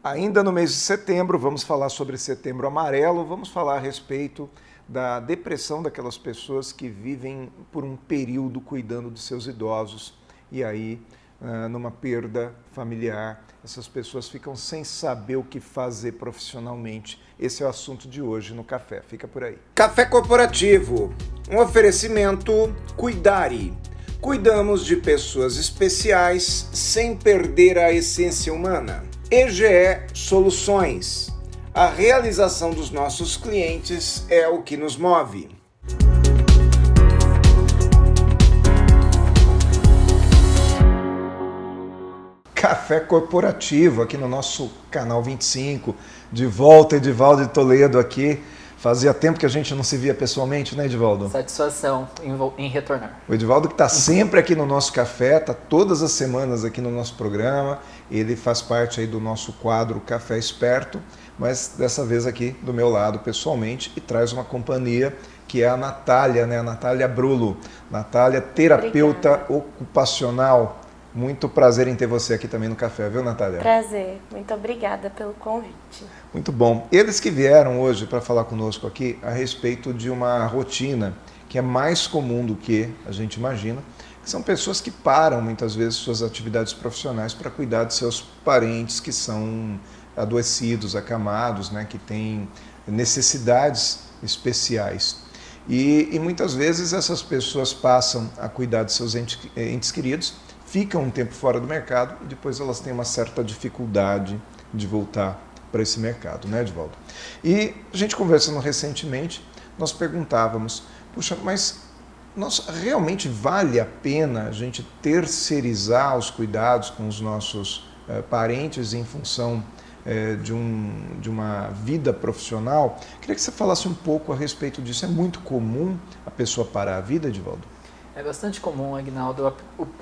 Ainda no mês de setembro, vamos falar sobre Setembro Amarelo, vamos falar a respeito da depressão daquelas pessoas que vivem por um período cuidando de seus idosos e aí, numa perda familiar, essas pessoas ficam sem saber o que fazer profissionalmente. Esse é o assunto de hoje no Café. Fica por aí. Café Corporativo, um oferecimento Cuidare. Cuidamos de pessoas especiais sem perder a essência humana. EGE Soluções. A realização dos nossos clientes é o que nos move. Café Corporativo, aqui no nosso canal 25. De volta, Edivaldo de Toledo aqui. Fazia tempo que a gente não se via pessoalmente, né, Edivaldo? Satisfação em retornar. O Edivaldo que está sempre aqui no nosso café, está todas as semanas aqui no nosso programa. Ele faz parte aí do nosso quadro Café Esperto, mas dessa vez aqui do meu lado pessoalmente e traz uma companhia que é a Natália, né? A Natália Brulo. Natália, terapeuta ocupacional. Muito prazer em ter você aqui também no café, viu, Natália? Prazer, muito obrigada pelo convite. Muito bom. Eles que vieram hoje para falar conosco aqui a respeito de uma rotina que é mais comum do que a gente imagina, que são pessoas que param muitas vezes suas atividades profissionais para cuidar de seus parentes que são adoecidos, acamados, né, que têm necessidades especiais. E muitas vezes essas pessoas passam a cuidar de seus entes queridos, ficam um tempo fora do mercado e depois elas têm uma certa dificuldade de voltar para esse mercado, né, Edivaldo? E a gente conversando recentemente, nós perguntávamos, puxa, mas realmente vale a pena a gente terceirizar os cuidados com os nossos parentes em função de uma vida profissional? Queria que você falasse um pouco a respeito disso. É muito comum a pessoa parar a vida, Edivaldo? É bastante comum, Aguinaldo.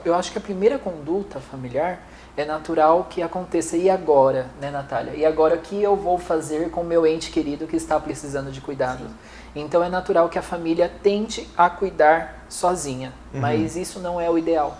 Eu acho que a primeira conduta familiar é natural que aconteça. E agora, né, Natália? E agora o que eu vou fazer com o meu ente querido que está precisando de cuidado? Sim. Então é natural que a família tente a cuidar sozinha, mas isso não é o ideal.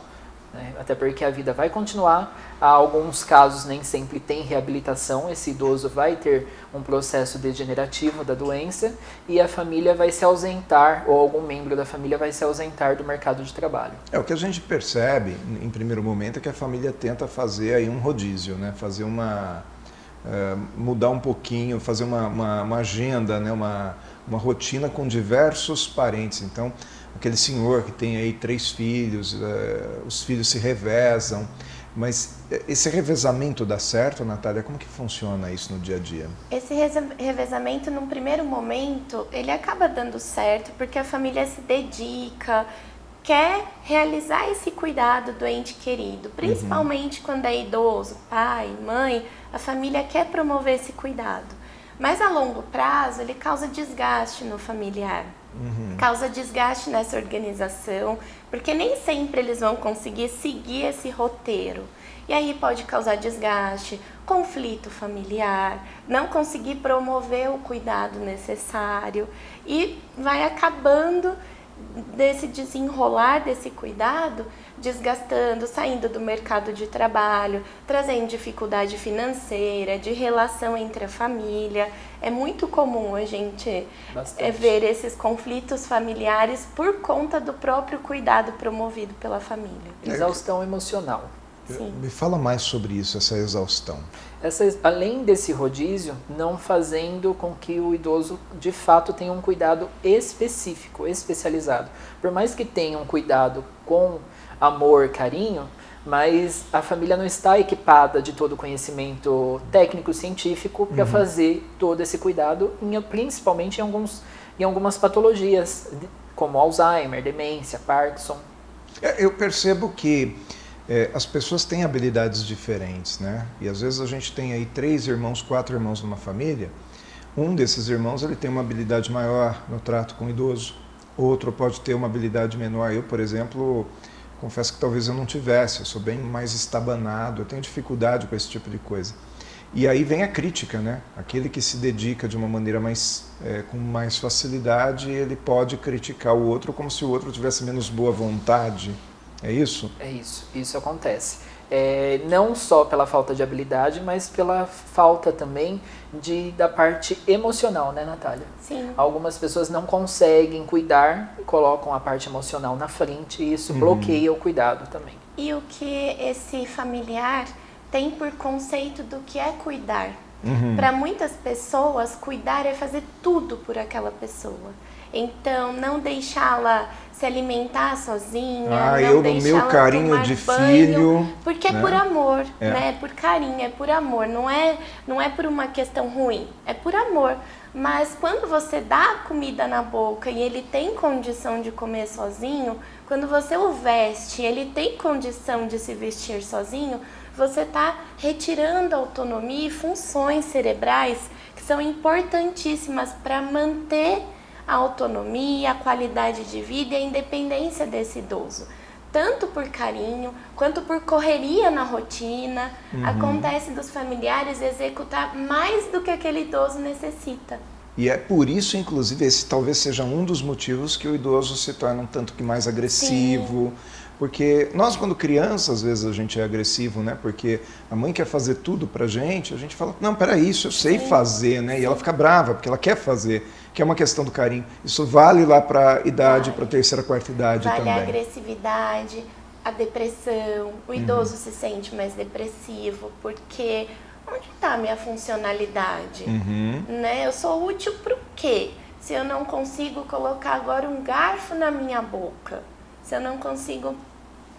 Né? Até porque a vida vai continuar, há alguns casos nem sempre tem reabilitação, esse idoso vai ter um processo degenerativo da doença e a família vai se ausentar, ou algum membro da família vai se ausentar do mercado de trabalho. O que a gente percebe em primeiro momento é que a família tenta fazer aí um rodízio, né? Fazer mudar um pouquinho, fazer uma agenda, né? Uma rotina com diversos parentes. Então, aquele senhor que tem aí 3 filhos, os filhos se revezam, mas esse revezamento dá certo, Natália? Como que funciona isso no dia a dia? Esse revezamento, num primeiro momento, ele acaba dando certo porque a família se dedica, quer realizar esse cuidado do ente querido, principalmente quando é idoso, pai, mãe, a família quer promover esse cuidado. Mas a longo prazo ele causa desgaste no familiar, causa desgaste nessa organização, porque nem sempre eles vão conseguir seguir esse roteiro. E aí pode causar desgaste, conflito familiar, não conseguir promover o cuidado necessário e vai acabando desse desenrolar desse cuidado, desgastando, saindo do mercado de trabalho, trazendo dificuldade financeira, de relação entre a família. É muito comum a gente ver esses conflitos familiares por conta do próprio cuidado promovido pela família. Exaustão emocional. Sim. Me fala mais sobre isso, essa exaustão. Além desse rodízio, não fazendo com que o idoso de fato tenha um cuidado específico, especializado. Por mais que tenha um cuidado com amor, carinho, mas a família não está equipada de todo o conhecimento técnico, científico para fazer todo esse cuidado, principalmente em algumas patologias, como Alzheimer, demência, Parkinson. Eu percebo que as pessoas têm habilidades diferentes, né? E às vezes a gente tem aí 3 irmãos, 4 irmãos numa família. Um desses irmãos ele tem uma habilidade maior no trato com o idoso, outro pode ter uma habilidade menor. Eu, por exemplo, confesso que talvez eu não tivesse, eu sou bem mais estabanado, eu tenho dificuldade com esse tipo de coisa. E aí vem a crítica, né? Aquele que se dedica de uma maneira com mais facilidade, ele pode criticar o outro como se o outro tivesse menos boa vontade. É isso? É isso, isso acontece. não só pela falta de habilidade, mas pela falta também da parte emocional, né, Natália? Sim. Algumas pessoas não conseguem cuidar, colocam a parte emocional na frente e isso bloqueia o cuidado também. E o que esse familiar tem por conceito do que é cuidar? Para muitas pessoas, cuidar é fazer tudo por aquela pessoa. Então, não deixá-la se alimentar sozinha, não eu no deixá-la meu carinho tomar de banho, filho, porque é né? por amor, né? É por carinho, é por amor, não é por uma questão ruim, é por amor. Mas quando você dá a comida na boca e ele tem condição de comer sozinho, quando você o veste, ele tem condição de se vestir sozinho, você está retirando autonomia e funções cerebrais que são importantíssimas para manter a autonomia, a qualidade de vida e a independência desse idoso. Tanto por carinho, quanto por correria na rotina, acontece dos familiares executar mais do que aquele idoso necessita. E é por isso, inclusive, esse talvez seja um dos motivos que o idoso se torna um tanto que mais agressivo. Sim. Porque nós, quando criança, às vezes a gente é agressivo, né? Porque a mãe quer fazer tudo pra gente, a gente fala, não, peraí, isso eu sei fazer, né? E ela fica brava, porque ela quer fazer, que é uma questão do carinho. Isso vale lá pra idade, pra terceira, quarta idade também. Vale a agressividade, a depressão, o idoso se sente mais depressivo, porque onde está a minha funcionalidade? Né? Eu sou útil para o quê? Se eu não consigo colocar agora um garfo na minha boca, se eu não consigo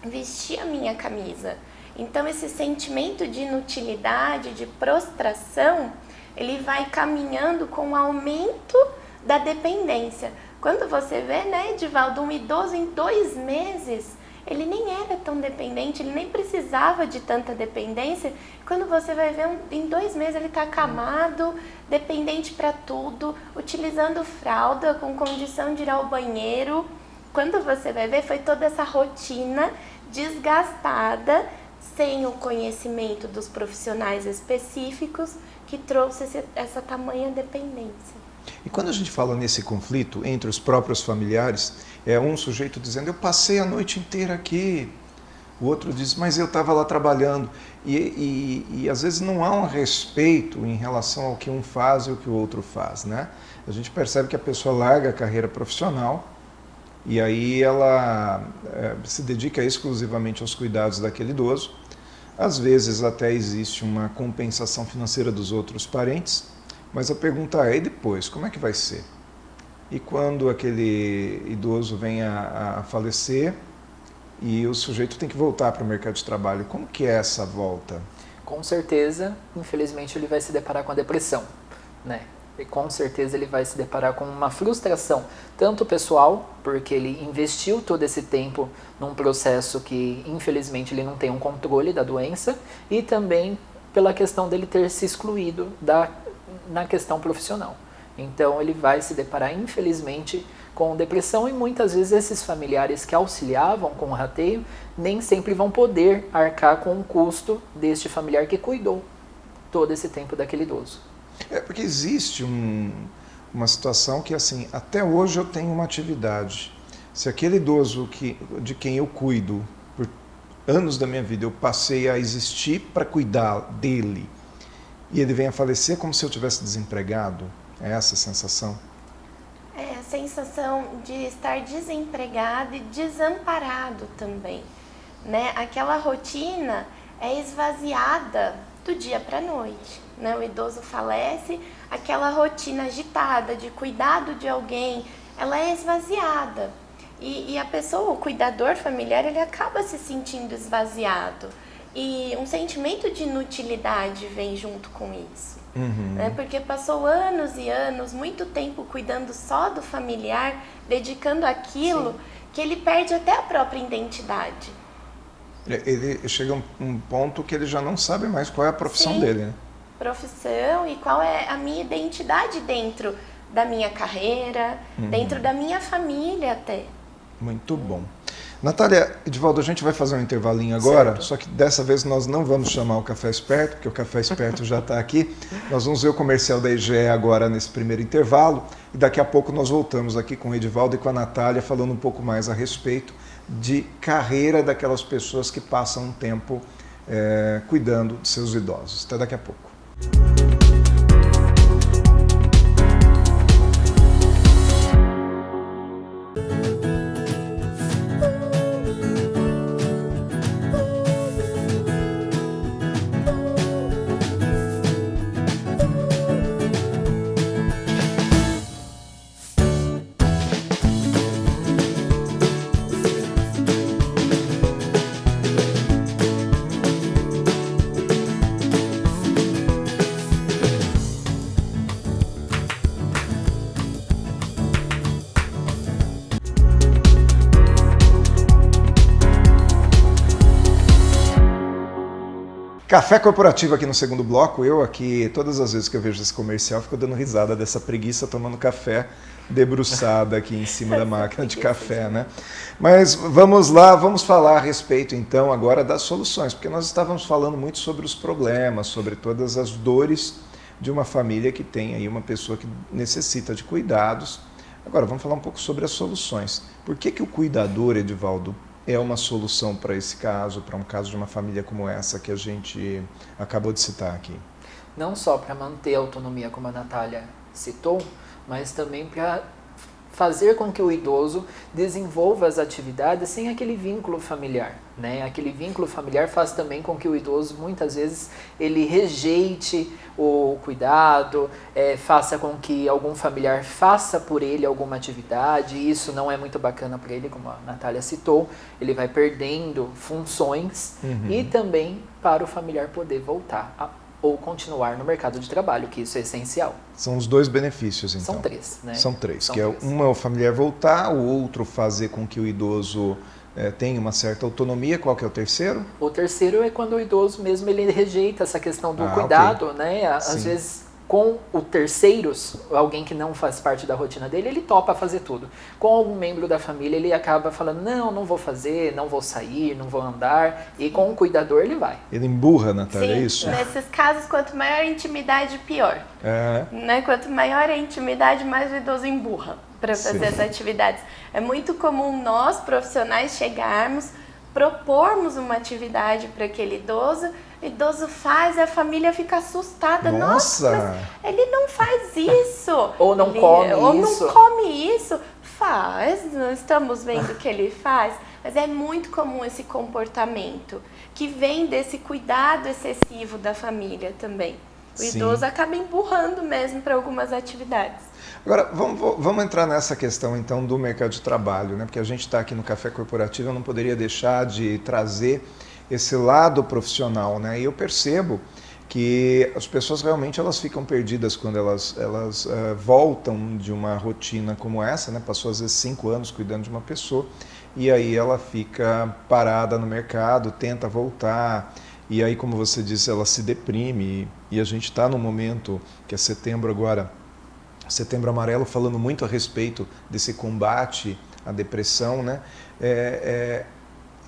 vestir a minha camisa. Então esse sentimento de inutilidade, de prostração, ele vai caminhando com o aumento da dependência. Quando você vê, né, Edivaldo, um idoso em 2 meses, ele nem era tão dependente, ele nem precisava de tanta dependência. Quando você vai ver, em 2 meses ele está acamado, dependente para tudo, utilizando fralda, com condição de ir ao banheiro. Quando você vai ver, foi toda essa rotina desgastada, sem o conhecimento dos profissionais específicos, que trouxe essa tamanha dependência. E quando a gente fala nesse conflito entre os próprios familiares, é um sujeito dizendo, eu passei a noite inteira aqui. O outro diz, mas eu estava lá trabalhando. E às vezes não há um respeito em relação ao que um faz e o que o outro faz, né? A gente percebe que a pessoa larga a carreira profissional e aí ela se dedica exclusivamente aos cuidados daquele idoso. Às vezes até existe uma compensação financeira dos outros parentes, mas a pergunta é, e depois, como é que vai ser? E quando aquele idoso vem a falecer e o sujeito tem que voltar para o mercado de trabalho, como que é essa volta? Com certeza, infelizmente, ele vai se deparar com a depressão, né? E com certeza ele vai se deparar com uma frustração, tanto pessoal, porque ele investiu todo esse tempo num processo que, infelizmente, ele não tem um controle da doença, e também pela questão dele ter se excluído na questão profissional. Então ele vai se deparar, infelizmente, com depressão, e muitas vezes esses familiares que auxiliavam com o rateio nem sempre vão poder arcar com o custo deste familiar que cuidou todo esse tempo daquele idoso. Porque existe uma situação que, assim, até hoje eu tenho uma atividade. Se aquele idoso de quem eu cuido por anos da minha vida, eu passei a existir para cuidar dele, e ele vem a falecer como se eu tivesse desempregado, é essa a sensação? É a sensação de estar desempregado e desamparado também, né? Aquela rotina é esvaziada do dia para a noite, né? O idoso falece, aquela rotina agitada de cuidado de alguém, ela é esvaziada. E a pessoa, o cuidador familiar, ele acaba se sentindo esvaziado. E um sentimento de inutilidade vem junto com isso. Né? Porque passou anos e anos, muito tempo cuidando só do familiar, dedicando aquilo, que ele perde até a própria identidade. Ele chega a um ponto que ele já não sabe mais qual é a profissão dele, né? Profissão e qual é a minha identidade dentro da minha carreira, dentro da minha família até. Muito bom. Natália, Edivaldo, a gente vai fazer um intervalinho agora, só que dessa vez nós não vamos chamar o Café Esperto, porque o Café Esperto já está aqui. Nós vamos ver o comercial da IGE agora nesse primeiro intervalo, e daqui a pouco nós voltamos aqui com o Edivaldo e com a Natália, falando um pouco mais a respeito de carreira daquelas pessoas que passam um tempo cuidando de seus idosos. Até daqui a pouco. Café corporativo aqui no segundo bloco. Eu aqui, todas as vezes que eu vejo esse comercial, fico dando risada dessa preguiça tomando café debruçada aqui em cima da máquina de café, né? Mas vamos lá, vamos falar a respeito então agora das soluções, porque nós estávamos falando muito sobre os problemas, sobre todas as dores de uma família que tem aí uma pessoa que necessita de cuidados. Agora vamos falar um pouco sobre as soluções. Por que o cuidador, Edivaldo, é uma solução para esse caso, para um caso de uma família como essa que a gente acabou de citar aqui? Não só para manter a autonomia, como a Natália citou, mas também para fazer com que o idoso desenvolva as atividades sem aquele vínculo familiar, né? Aquele vínculo familiar faz também com que o idoso, muitas vezes, ele rejeite o cuidado, faça com que algum familiar faça por ele alguma atividade, e isso não é muito bacana para ele, como a Natália citou, ele vai perdendo funções e também para o familiar poder voltar ou continuar no mercado de trabalho, que isso é essencial. São os dois benefícios, então. São três, né? São três, que é uma o familiar voltar, o outro fazer com que o idoso tenha uma certa autonomia. Qual que é o terceiro? O terceiro é quando o idoso mesmo ele rejeita essa questão do cuidado, né? Às vezes com o terceiros, alguém que não faz parte da rotina dele, ele topa fazer tudo. Com algum membro da família, ele acaba falando, não vou fazer, não vou sair, não vou andar. E com o cuidador, ele vai. Ele emburra, Natália, Sim, é isso? Nesses casos, quanto maior a intimidade, pior. Né? Quanto maior a intimidade, mais o idoso emburra para fazer as atividades. É muito comum nós, profissionais, chegarmos, propormos uma atividade para aquele idoso, o idoso faz e a família fica assustada. Nossa, mas ele não faz isso. Ou não come isso. Faz, nós estamos vendo que ele faz. Mas é muito comum esse comportamento, que vem desse cuidado excessivo da família também. O idoso acaba emburrando mesmo para algumas atividades. Agora, vamos entrar nessa questão então do mercado de trabalho, né? Porque a gente está aqui no Café Corporativo, eu não poderia deixar de trazer esse lado profissional, né? E eu percebo que as pessoas realmente elas ficam perdidas quando elas voltam de uma rotina como essa, né? Passou às vezes 5 anos cuidando de uma pessoa e aí ela fica parada no mercado, tenta voltar e aí, como você disse, ela se deprime e a gente está no momento que é setembro agora, Setembro Amarelo, falando muito a respeito desse combate à depressão, né? É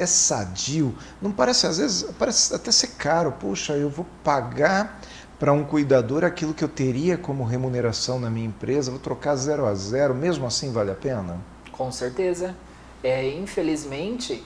sadio, não parece, às vezes parece até ser caro. Puxa, eu vou pagar para um cuidador aquilo que eu teria como remuneração na minha empresa, vou trocar 0 a 0, mesmo assim vale a pena? Com certeza. Infelizmente,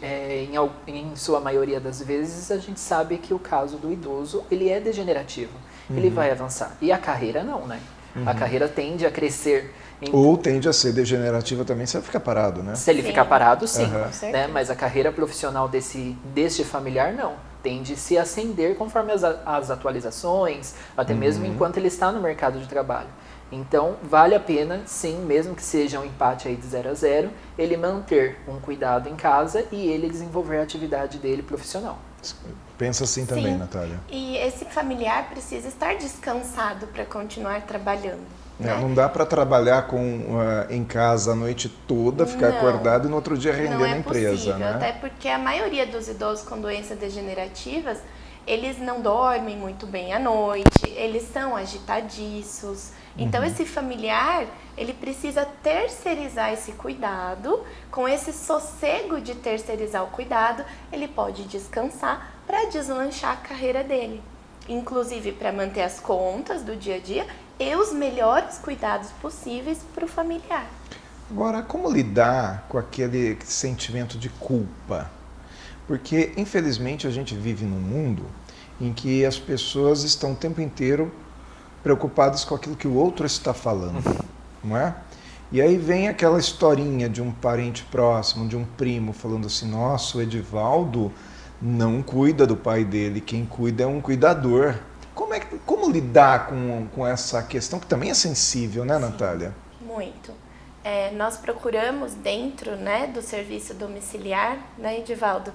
em sua maioria das vezes, a gente sabe que o caso do idoso ele é degenerativo, ele vai avançar. E a carreira não, né? A carreira tende a crescer. Ou tende a ser degenerativa também se ele ficar parado, né? Se ele ficar parado, sim. Né? Mas a carreira profissional deste familiar, não. Tende a se ascender conforme as atualizações, até mesmo enquanto ele está no mercado de trabalho. Então, vale a pena, sim, mesmo que seja um empate aí de 0 a 0, ele manter um cuidado em casa e ele desenvolver a atividade dele profissional. Pensa assim também, sim. Natália. E esse familiar precisa estar descansado para continuar trabalhando. Né? Não dá para trabalhar em casa a noite toda, ficar acordado e no outro dia render na empresa. Possível, né? Até porque a maioria dos idosos com doenças degenerativas, eles não dormem muito bem à noite, eles são agitadiços. Então esse familiar, ele precisa terceirizar esse cuidado. Com esse sossego de terceirizar o cuidado, ele pode descansar para deslanchar a carreira dele. Inclusive para manter as contas do dia a dia e os melhores cuidados possíveis para o familiar. Agora, como lidar com aquele sentimento de culpa? Porque, infelizmente, a gente vive num mundo em que as pessoas estão o tempo inteiro preocupadas com aquilo que o outro está falando, não é? E aí vem aquela historinha de um parente próximo, de um primo, falando assim, nossa, o Edivaldo não cuida do pai dele, quem cuida é um cuidador. Como lidar com essa questão que também é sensível, né, Natália? Muito. Nós procuramos dentro, né, do serviço domiciliar, né, Edivaldo,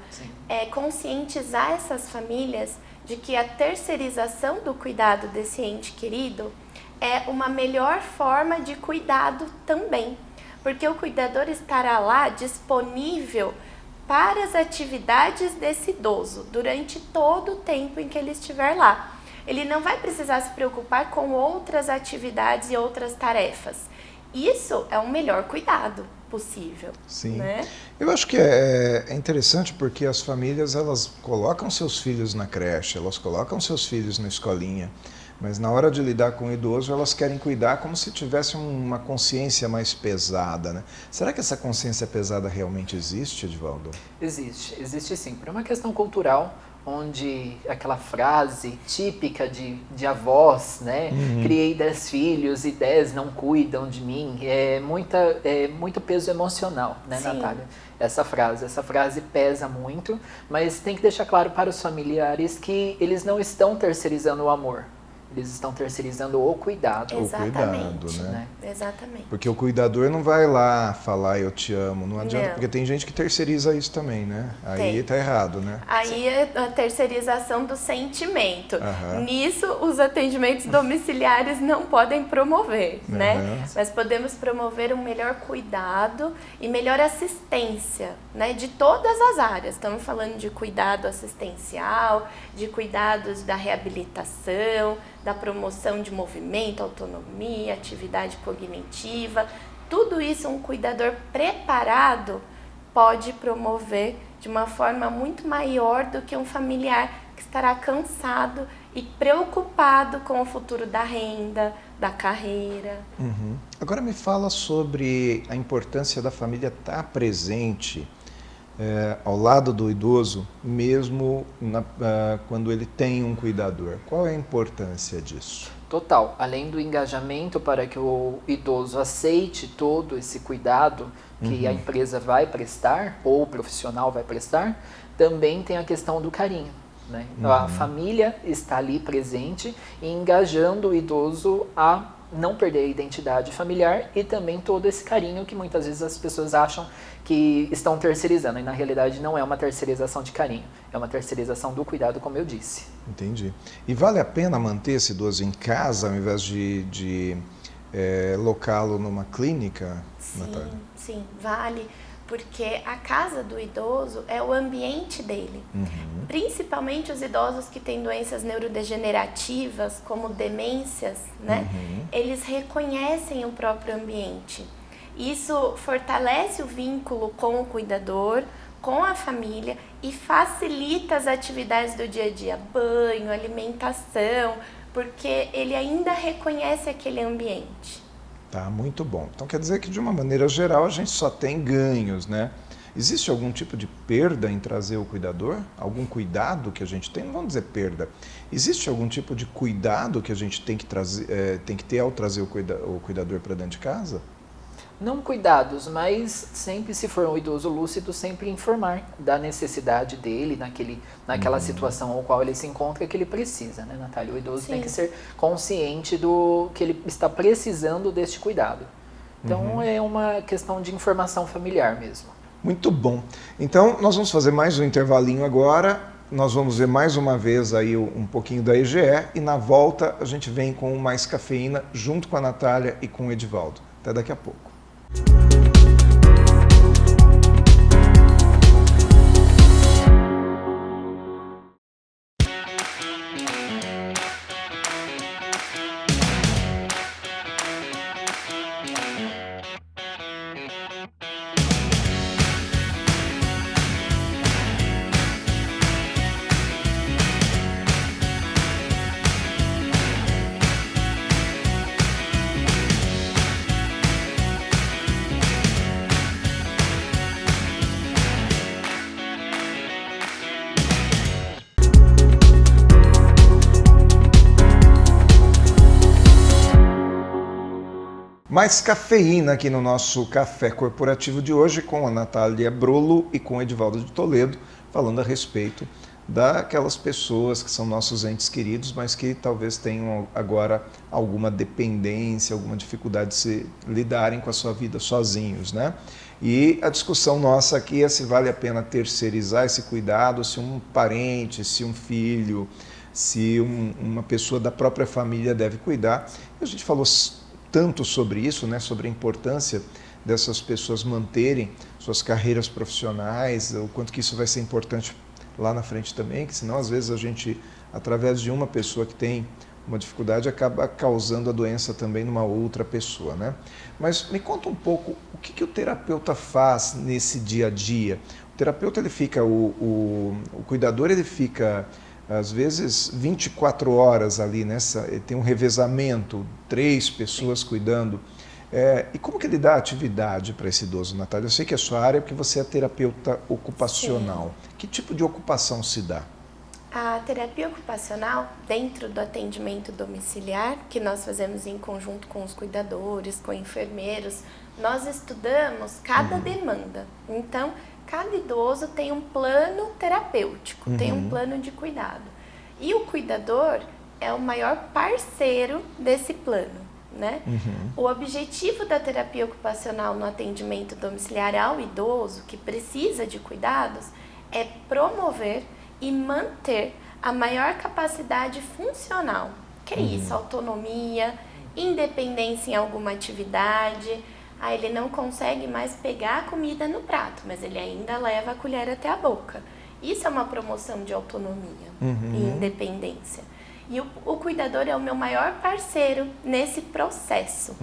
conscientizar essas famílias de que a terceirização do cuidado desse ente querido é uma melhor forma de cuidado também, porque o cuidador estará lá disponível para as atividades desse idoso durante todo o tempo em que ele estiver lá. Ele não vai precisar se preocupar com outras atividades e outras tarefas. Isso é o melhor cuidado possível. Sim. Né? Eu acho que é interessante porque as famílias, elas colocam seus filhos na creche, elas colocam seus filhos na escolinha, mas na hora de lidar com o idoso, elas querem cuidar como se tivesse uma consciência mais pesada, né? Será que essa consciência pesada realmente existe, Edivaldo? Existe sim. Por uma questão cultural, onde aquela frase típica de avós, né? Criei 10 filhos e 10 não cuidam de mim. É muito peso emocional, né, Sim. Natália? Essa frase pesa muito, mas tem que deixar claro para os familiares que eles não estão terceirizando o amor. Eles estão terceirizando o cuidado. Exatamente. O cuidado, né? Exatamente. Porque o cuidador não vai lá falar eu te amo, não adianta, Não. porque tem gente que terceiriza isso também, né? Aí Tem. tá errado, né? Aí é a terceirização do sentimento. Aham. Nisso, os atendimentos domiciliares não podem promover, né? Aham. Mas podemos promover um melhor cuidado e melhor assistência, né? De todas as áreas. Estamos falando de cuidado assistencial, de cuidados da reabilitação, da promoção de movimento, autonomia, atividade cognitiva. Tudo isso um cuidador preparado pode promover de uma forma muito maior do que um familiar que estará cansado e preocupado com o futuro da renda, da carreira. Uhum. Agora me fala sobre a importância da família estar presente ao lado do idoso, mesmo quando ele tem um cuidador. Qual é a importância disso? Total. Além do engajamento para que o idoso aceite todo esse cuidado que a empresa vai prestar, ou o profissional vai prestar, também tem a questão do carinho. Né? A família está ali presente e engajando o idoso a não perder a identidade familiar e também todo esse carinho que muitas vezes as pessoas acham que estão terceirizando. E na realidade não é uma terceirização de carinho, é uma terceirização do cuidado, como eu disse. Entendi. E vale a pena manter esse idoso em casa ao invés de locá-lo numa clínica, Natália? Sim, vale, porque a casa do idoso é o ambiente dele. Principalmente os idosos que têm doenças neurodegenerativas, como demências, né? Eles reconhecem o próprio ambiente. Isso fortalece o vínculo com o cuidador, com a família e facilita as atividades do dia a dia, banho, alimentação, porque ele ainda reconhece aquele ambiente. Tá, muito bom. Então quer dizer que de uma maneira geral a gente só tem ganhos, né? Existe algum tipo de perda em trazer o cuidador? Algum cuidado que a gente tem? Não vamos dizer perda. Existe algum tipo de cuidado que a gente tem que ter ao trazer o cuidador para dentro de casa? Não cuidados, mas sempre, se for um idoso lúcido, sempre informar da necessidade dele naquela situação ao qual ele se encontra que ele precisa, né, Natália? O idoso tem que ser consciente do que ele está precisando deste cuidado. Então é uma questão de informação familiar mesmo. Muito bom. Então nós vamos fazer mais um intervalinho agora. Nós vamos ver mais uma vez aí um pouquinho da EGE e na volta a gente vem com mais cafeína junto com a Natália e com o Edivaldo. Até daqui a pouco. Mais cafeína aqui no nosso Café Corporativo de hoje com a Natália Brolo e com o Edivaldo de Toledo, falando a respeito daquelas pessoas que são nossos entes queridos, mas que talvez tenham agora alguma dependência, alguma dificuldade de se lidarem com a sua vida sozinhos, né? E a discussão nossa aqui é se vale a pena terceirizar esse cuidado, se um parente, se um filho, se uma pessoa da própria família deve cuidar. A gente falou tanto sobre isso, né? Sobre a importância dessas pessoas manterem suas carreiras profissionais, o quanto que isso vai ser importante lá na frente também, que senão às vezes a gente, através de uma pessoa que tem uma dificuldade, acaba causando a doença também numa outra pessoa, né? Mas me conta um pouco, o que o terapeuta faz nesse dia a dia? O terapeuta, ele fica, o cuidador, ele fica às vezes 24 horas ali, ele tem um revezamento, 3 pessoas cuidando. E como que ele dá atividade para esse idoso, Natália? Eu sei que é a sua área, porque você é terapeuta ocupacional. Sim. Que tipo de ocupação se dá? A terapia ocupacional, dentro do atendimento domiciliar, que nós fazemos em conjunto com os cuidadores, com enfermeiros, nós estudamos cada demanda. Então, cada idoso tem um plano terapêutico, tem um plano de cuidado. E o cuidador é o maior parceiro desse plano. Né? O objetivo da terapia ocupacional no atendimento domiciliar ao idoso que precisa de cuidados é promover e manter a maior capacidade funcional, que é isso, autonomia, independência em alguma atividade. Ele não consegue mais pegar a comida no prato, mas ele ainda leva a colher até a boca. Isso é uma promoção de autonomia e independência. E o cuidador é o meu maior parceiro nesse processo.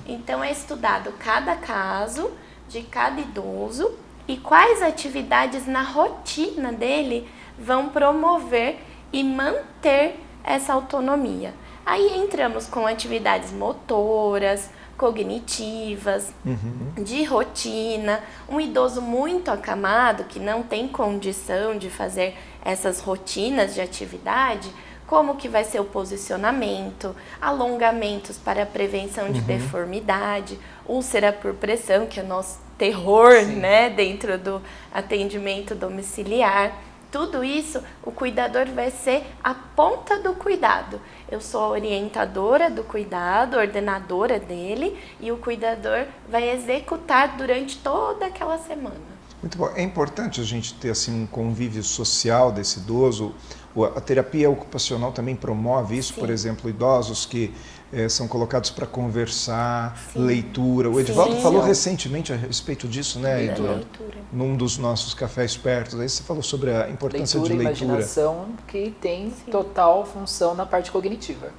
Então, é estudado cada caso de cada idoso e quais atividades na rotina dele vão promover e manter essa autonomia. Aí entramos com atividades motoras, cognitivas, de rotina. Um idoso muito acamado, que não tem condição de fazer essas rotinas de atividade, como que vai ser o posicionamento, alongamentos para a prevenção de deformidade, úlcera por pressão, que é nosso terror, né, dentro do atendimento domiciliar. Tudo isso, o cuidador vai ser a ponta do cuidado. Eu sou a orientadora do cuidado, ordenadora dele, e o cuidador vai executar durante toda aquela semana. Muito bom. É importante a gente ter assim, um convívio social desse idoso. A terapia ocupacional também promove isso, por exemplo, idosos que são colocados para conversar, leitura. O Edivaldo falou recentemente a respeito disso, né, Edivaldo? Num dos nossos cafés perto. Aí você falou sobre a importância de leitura. Imaginação, que tem total função na parte cognitiva.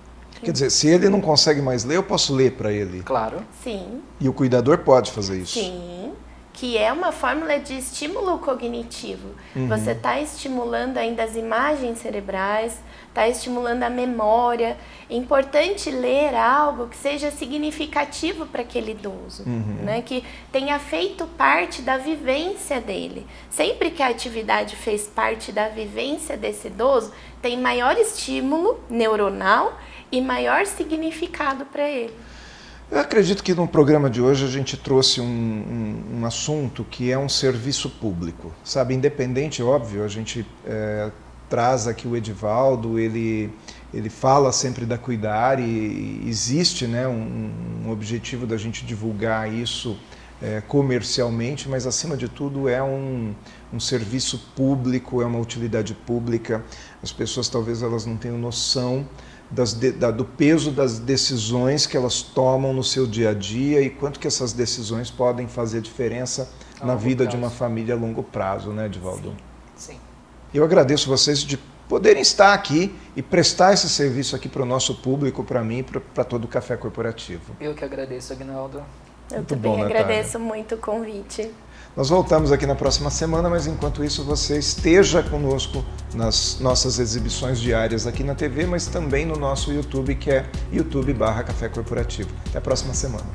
Quer dizer, se ele não consegue mais ler, eu posso ler para ele? Claro. Sim. E o cuidador pode fazer isso? Sim. Que é uma fórmula de estímulo cognitivo. Você está estimulando ainda as imagens cerebrais, está estimulando a memória. É importante ler algo que seja significativo para aquele idoso, né? Que tenha feito parte da vivência dele. Sempre que a atividade fez parte da vivência desse idoso, tem maior estímulo neuronal e maior significado para ele. Eu acredito que no programa de hoje a gente trouxe um assunto que é um serviço público, sabe? Independente, óbvio, a gente traz aqui o Edivaldo, ele fala sempre da Cuidar e existe, né, um objetivo da gente divulgar isso comercialmente, mas acima de tudo é um serviço público, é uma utilidade pública. As pessoas talvez elas não tenham noção do peso das decisões que elas tomam no seu dia a dia e quanto que essas decisões podem fazer diferença na vida de uma família a longo prazo, né, Edivaldo? Sim. Eu agradeço vocês de poderem estar aqui e prestar esse serviço aqui para o nosso público, para mim e para todo o Café Corporativo. Eu que agradeço, Aguinaldo. Eu também agradeço muito o convite. Nós voltamos aqui na próxima semana, mas enquanto isso você esteja conosco nas nossas exibições diárias aqui na TV, mas também no nosso YouTube, que é YouTube/Café Corporativo. Até a próxima semana.